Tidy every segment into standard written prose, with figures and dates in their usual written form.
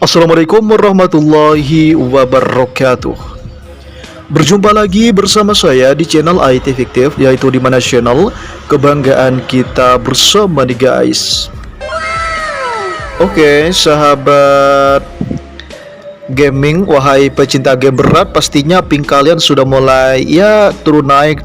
Assalamualaikum warahmatullahi wabarakatuh. Berjumpa lagi bersama saya di channel IT Fiktif, yaitu di mana channel kebanggaan kita bersama nih guys. Oke, sahabat gaming, wahai pecinta game berat, pastinya ping kalian sudah mulai ya turun naik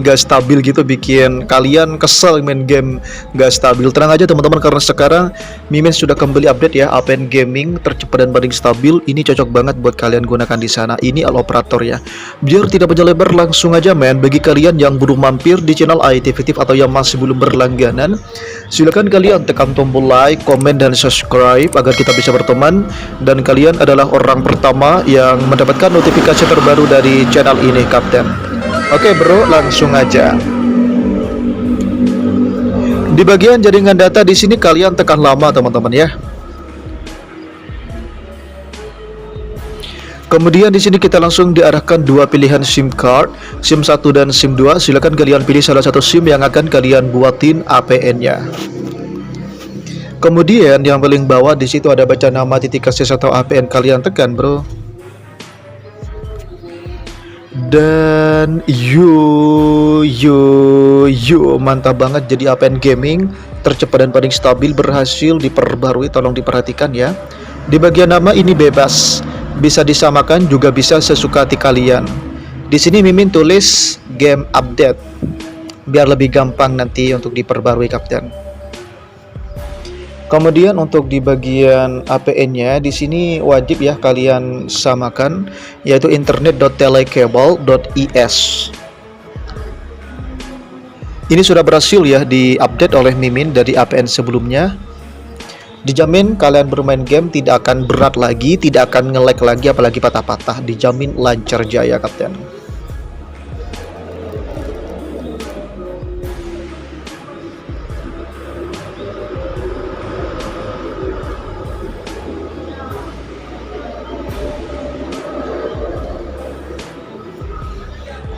gak stabil gitu, bikin kalian kesel main game gak stabil. Tenang aja teman-teman, karena sekarang Mimin sudah kembali update ya, Apen Gaming tercepat dan paling stabil. Ini cocok banget buat kalian gunakan di sana. Ini All Operator ya. Biar tidak panjang lebar, langsung aja men. Bagi kalian yang belum mampir di channel IT Fiktif atau yang masih belum berlangganan, silakan kalian tekan tombol like, komen, dan subscribe agar kita bisa berteman. Dan kalian adalah orang pertama yang mendapatkan notifikasi terbaru dari channel ini, Kapten. Oke bro, langsung aja. Di bagian jaringan data di sini kalian tekan lama teman-teman ya. Kemudian di sini kita langsung diarahkan dua pilihan SIM card, SIM 1 dan SIM 2. Silakan kalian pilih salah satu SIM yang akan kalian buatin APN-nya. Kemudian yang paling bawah di situ ada baca nama titik akses atau APN, kalian tekan bro. Dan mantap banget, jadi APN Gaming tercepat dan paling stabil berhasil diperbarui. Tolong diperhatikan ya. Di bagian nama ini bebas, bisa disamakan juga bisa sesuka hati kalian. Di sini Mimin tulis game update biar lebih gampang nanti untuk diperbarui, Kapten. Kemudian untuk di bagian APN-nya di sini wajib ya kalian samakan, yaitu internet.telecable.is. Ini sudah berhasil ya diupdate oleh Mimin dari APN sebelumnya. Dijamin kalian bermain game tidak akan berat lagi, tidak akan nge-lag lagi, apalagi patah-patah. Dijamin lancar jaya, Kapten.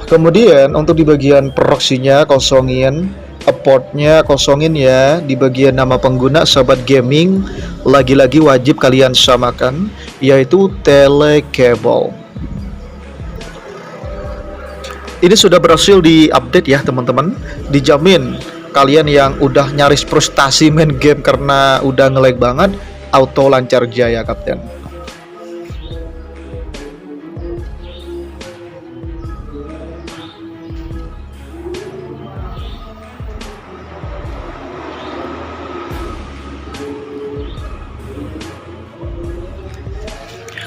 Kemudian untuk di bagian proxy-nya kosongin, portnya kosongin ya. Di bagian nama pengguna sahabat gaming, lagi-lagi wajib kalian samakan, yaitu Telecable. Ini sudah berhasil diupdate ya teman-teman. Dijamin kalian yang udah nyaris frustasi main game karena udah nge-lag banget, auto lancar jaya, Kapten.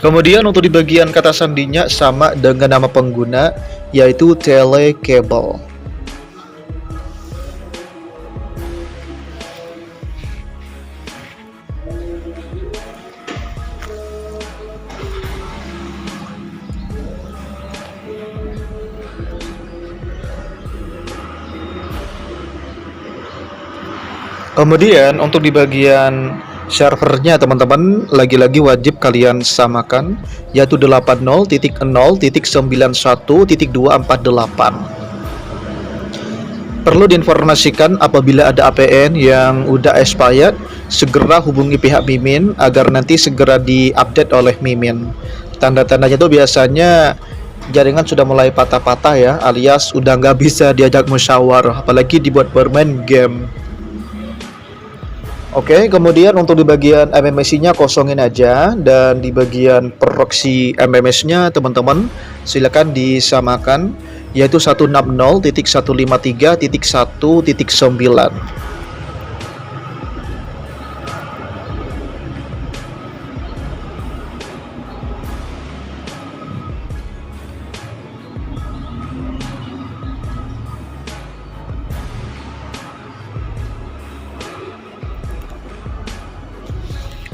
Kemudian untuk di bagian kata sandinya sama dengan nama pengguna, yaitu Telecable. Kemudian untuk di bagian servernya teman-teman, lagi-lagi wajib kalian samakan, yaitu 80.0.91.248. Perlu diinformasikan apabila ada APN yang udah expired, segera hubungi pihak Mimin agar nanti segera diupdate oleh Mimin. Tanda-tandanya itu biasanya jaringan sudah mulai patah-patah ya, alias udah nggak bisa diajak musyawarah, apalagi dibuat bermain game. Oke, kemudian untuk di bagian MMSI-nya kosongin aja, dan di bagian proxy MMS-nya teman-teman silakan disamakan, yaitu 160.153.1.9.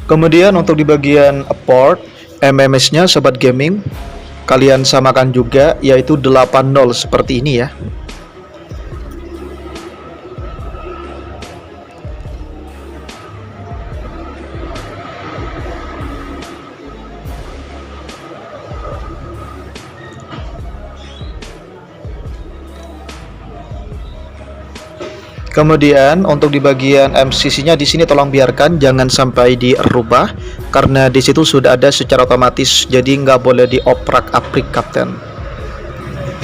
Kemudian untuk di bagian port MMS-nya sobat gaming, kalian samakan juga, yaitu 80 seperti ini ya. Kemudian untuk di bagian MCC-nya di sini tolong biarkan jangan sampai dirubah karena di situ sudah ada secara otomatis, jadi nggak boleh dioprak-aprik kapten.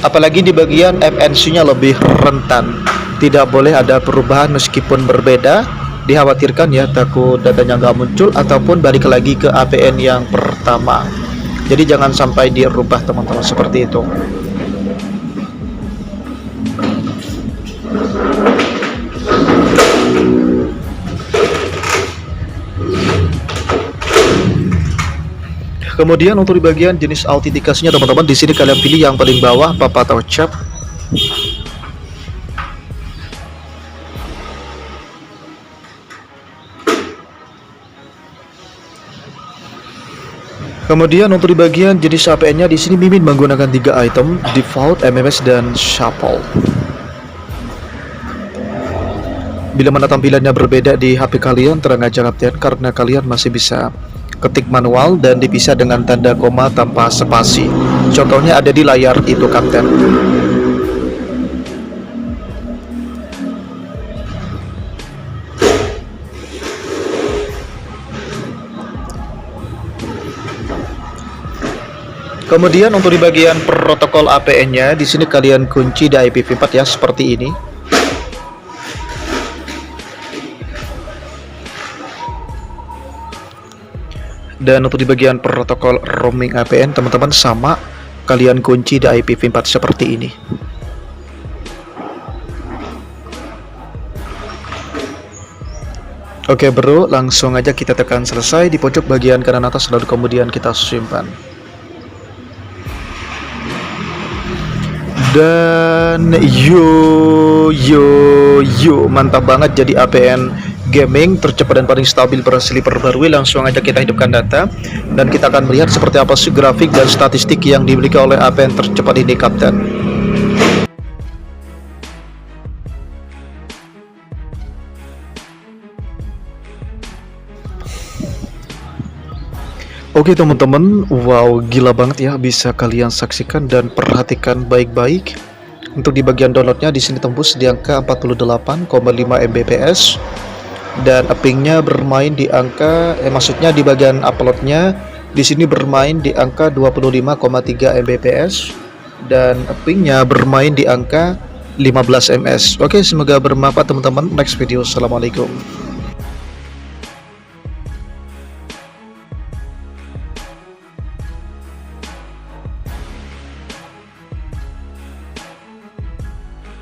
Apalagi di bagian MNC-nya lebih rentan, tidak boleh ada perubahan meskipun berbeda. Dikhawatirkan ya takut datanya nggak muncul ataupun balik lagi ke APN yang pertama. Jadi jangan sampai dirubah teman-teman, seperti itu. Kemudian untuk di bagian jenis autentikasinya teman-teman, di sini kalian pilih yang paling bawah, papa atau cap. Kemudian untuk di bagian jenis APN-nya di sini Mimin menggunakan 3 item, default, MMS, dan shuffle. Bila mana tampilannya berbeda di HP kalian, tenang aja kapten, karena kalian masih bisa ketik manual dan dipisah dengan tanda koma tanpa spasi. Contohnya ada di layar itu kapten. Kemudian untuk di bagian protokol APN-nya, di sini kalian kunci di IPv4 ya, seperti ini. Dan untuk di bagian protokol roaming APN, teman-teman sama, kalian kunci di IPv4 seperti ini. Oke bro, langsung aja kita tekan selesai di pojok bagian kanan atas, lalu kemudian kita simpan. Dan yo mantap banget, jadi APN gaming tercepat dan paling stabil berhasil diperbarui. Langsung aja kita hidupkan data dan kita akan melihat seperti apa sih grafik dan statistik yang dimiliki oleh APN tercepat ini kapten. Oke teman-teman, wow gila banget ya, bisa kalian saksikan dan perhatikan baik-baik. Untuk di bagian downloadnya di sini tembus di angka 48,5 Mbps dan pingnya bermain di angka maksudnya di bagian uploadnya di sini bermain di angka 25,3 Mbps dan pingnya bermain di angka 15 ms. Oke, semoga bermanfaat teman-teman. Next video, assalamualaikum.